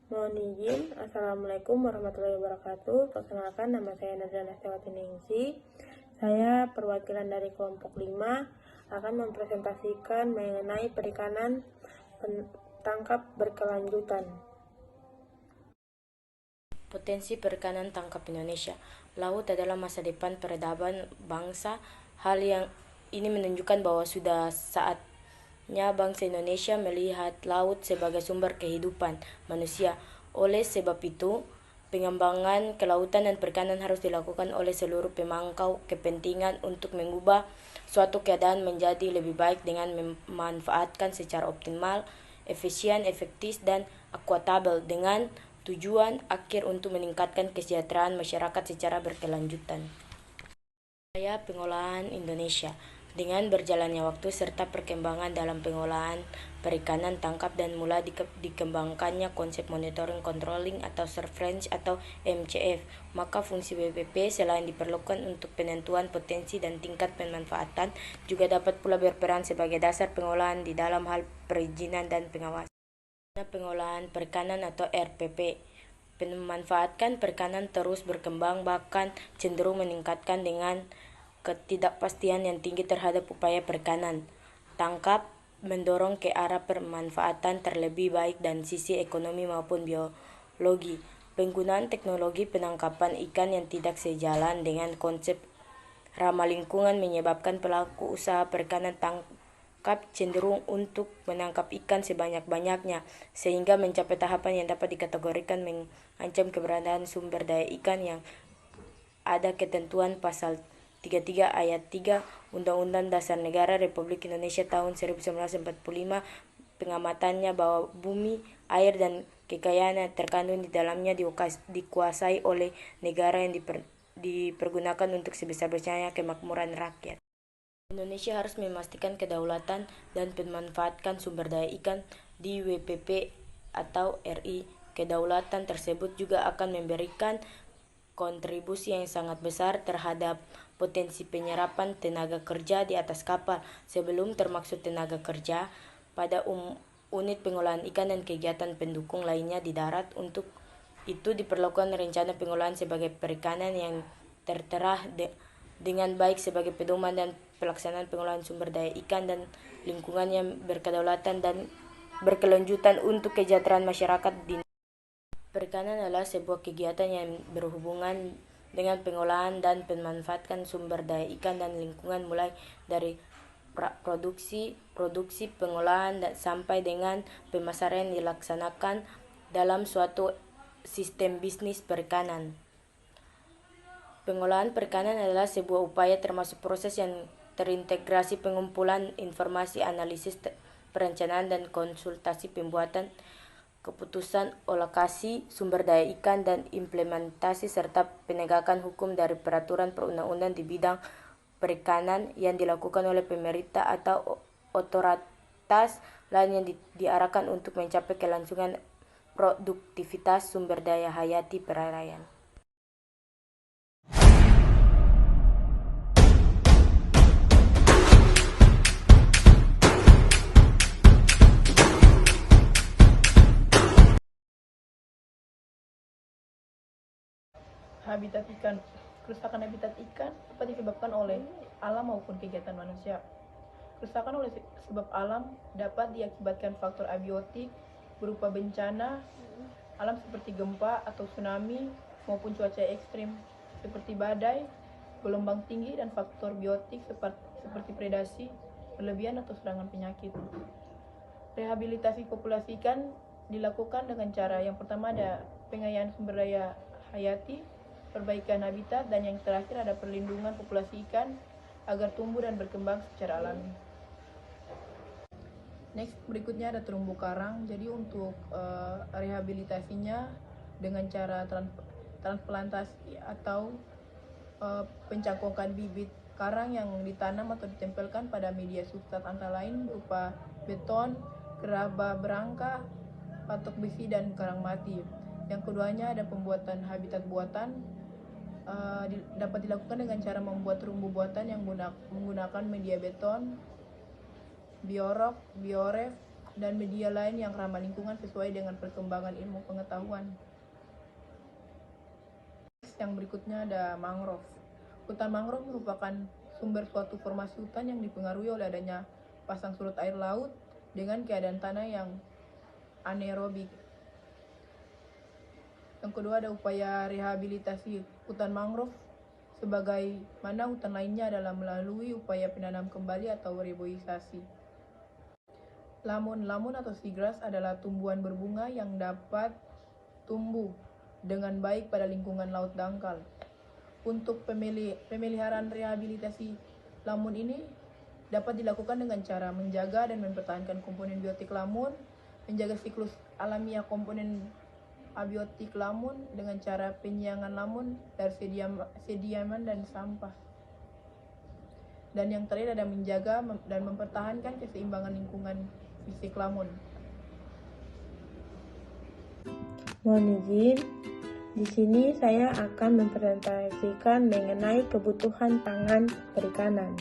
Mohon izin, Assalamualaikum warahmatullahi wabarakatuh. Perkenalkan, nama saya Nadra Nastawati Ningsi. Saya perwakilan dari kelompok 5 akan mempresentasikan mengenai perikanan tangkap berkelanjutan. Potensi perikanan tangkap Indonesia. Laut adalah masa depan peradaban bangsa. Hal yang ini menunjukkan bahwa sudah saatnya bangsa Indonesia melihat laut sebagai sumber kehidupan manusia. Oleh sebab itu, pengembangan kelautan dan perikanan harus dilakukan oleh seluruh pemangku kepentingan untuk mengubah suatu keadaan menjadi lebih baik dengan memanfaatkan secara optimal, efisien, efektif, dan akutabel dengan tujuan akhir untuk meningkatkan kesejahteraan masyarakat secara berkelanjutan. Upaya pengolahan Indonesia. Dengan berjalannya waktu serta perkembangan dalam pengolahan perikanan tangkap dan mulai dikembangkannya konsep monitoring, controlling atau surveillance atau MCF, maka fungsi WPP selain diperlukan untuk penentuan potensi dan tingkat pemanfaatan, juga dapat pula berperan sebagai dasar pengolahan di dalam hal perizinan dan pengawasan. Pengolahan perikanan atau RPP. Pemanfaatan perikanan terus berkembang, bahkan cenderung meningkatkan dengan ketidakpastian yang tinggi terhadap upaya perikanan tangkap mendorong ke arah pemanfaatan terlebih baik dan sisi ekonomi maupun biologi. Penggunaan teknologi penangkapan ikan yang tidak sejalan dengan konsep ramah lingkungan menyebabkan pelaku usaha perikanan tangkap cenderung untuk menangkap ikan sebanyak-banyaknya, sehingga mencapai tahapan yang dapat dikategorikan mengancam keberadaan sumber daya ikan yang ada ketentuan pasal 33 ayat 3 Undang-Undang Dasar Negara Republik Indonesia tahun 1945. Pengamatannya bahwa bumi, air, dan kekayaan yang terkandung di dalamnya dikuasai oleh negara yang dipergunakan untuk sebesar-besarnya kemakmuran rakyat. Indonesia harus memastikan kedaulatan dan memanfaatkan sumber daya ikan di WPP atau RI. Kedaulatan tersebut juga akan memberikan kontribusi yang sangat besar terhadap potensi penyerapan tenaga kerja di atas kapal sebelum termaksud tenaga kerja pada unit pengolahan ikan dan kegiatan pendukung lainnya di darat. Untuk itu diperlukan rencana pengolahan sebagai perikanan yang tertera dengan baik sebagai pedoman dan pelaksanaan pengolahan sumber daya ikan dan lingkungan yang berkedaulatan dan berkelanjutan untuk kesejahteraan masyarakat di. Perikanan adalah sebuah kegiatan yang berhubungan dengan pengolahan dan pemanfaatan sumber daya ikan dan lingkungan, mulai dari produksi, pengolahan, dan sampai dengan pemasaran yang dilaksanakan dalam suatu sistem bisnis perikanan. Pengolahan perikanan adalah sebuah upaya termasuk proses yang terintegrasi pengumpulan informasi, analisis, perencanaan, dan konsultasi pembuatan keputusan alokasi sumber daya ikan dan implementasi serta penegakan hukum dari peraturan perundang-undang di bidang perikanan yang dilakukan oleh pemerintah atau otoritas lain yang diarahkan untuk mencapai kelangsungan produktivitas sumber daya hayati perairan. Habitat ikan. Kerusakan habitat ikan dapat disebabkan oleh alam maupun kegiatan manusia. Kerusakan oleh sebab alam dapat diakibatkan faktor abiotik berupa bencana alam seperti gempa atau tsunami maupun cuaca ekstrim seperti badai, gelombang tinggi, dan faktor biotik seperti predasi berlebihan atau serangan penyakit. Rehabilitasi populasi ikan dilakukan dengan cara yang pertama ada pengayaan sumber daya hayati, perbaikan habitat, dan yang terakhir ada perlindungan populasi ikan agar tumbuh dan berkembang secara alami. Next, berikutnya ada terumbu karang. Jadi untuk rehabilitasinya dengan cara transplantasi atau pencangkokan bibit karang yang ditanam atau ditempelkan pada media substrat antara lain berupa beton, gerabah berangka, patok besi, dan karang mati. Yang keduanya ada pembuatan habitat buatan. Dapat dilakukan dengan cara membuat terumbu buatan yang menggunakan media beton, biorok, bioref, dan media lain yang ramah lingkungan sesuai dengan perkembangan ilmu pengetahuan. Yang berikutnya ada mangrove. Hutan mangrove merupakan sumber suatu formasi hutan yang dipengaruhi oleh adanya pasang surut air laut dengan keadaan tanah yang anaerobik. Yang kedua ada upaya rehabilitasi hutan mangrove, sebagaimana hutan lainnya adalah melalui upaya penanam kembali atau reboisasi. Lamun atau seagrass adalah tumbuhan berbunga yang dapat tumbuh dengan baik pada lingkungan laut dangkal. Untuk pemeliharaan rehabilitasi lamun ini dapat dilakukan dengan cara menjaga dan mempertahankan komponen biotik lamun, menjaga siklus alamiah komponen abiotik lamun dengan cara penyiangan lamun dari sediaman dan sampah. Dan yang terakhir ada menjaga dan mempertahankan keseimbangan lingkungan fisik lamun. Mohon izin, di sini saya akan mempresentasikan mengenai kebutuhan pangan perikanan.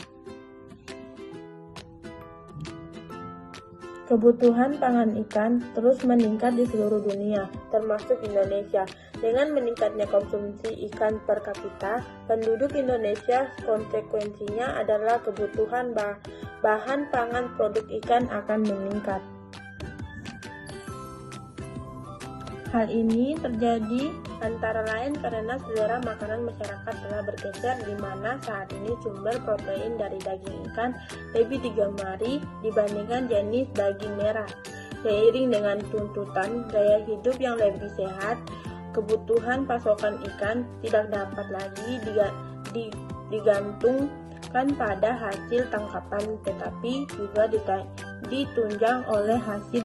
Kebutuhan pangan ikan terus meningkat di seluruh dunia, termasuk Indonesia. Dengan meningkatnya konsumsi ikan per kapita, penduduk Indonesia konsekuensinya adalah kebutuhan bahan pangan produk ikan akan meningkat. Hal ini terjadi antara lain karena selera makanan masyarakat telah bergeser, di mana saat ini sumber protein dari daging ikan lebih digemari dibandingkan jenis daging merah. Seiring dengan tuntutan gaya hidup yang lebih sehat, kebutuhan pasokan ikan tidak dapat lagi digantungkan pada hasil tangkapan, tetapi juga ditunjang oleh hasil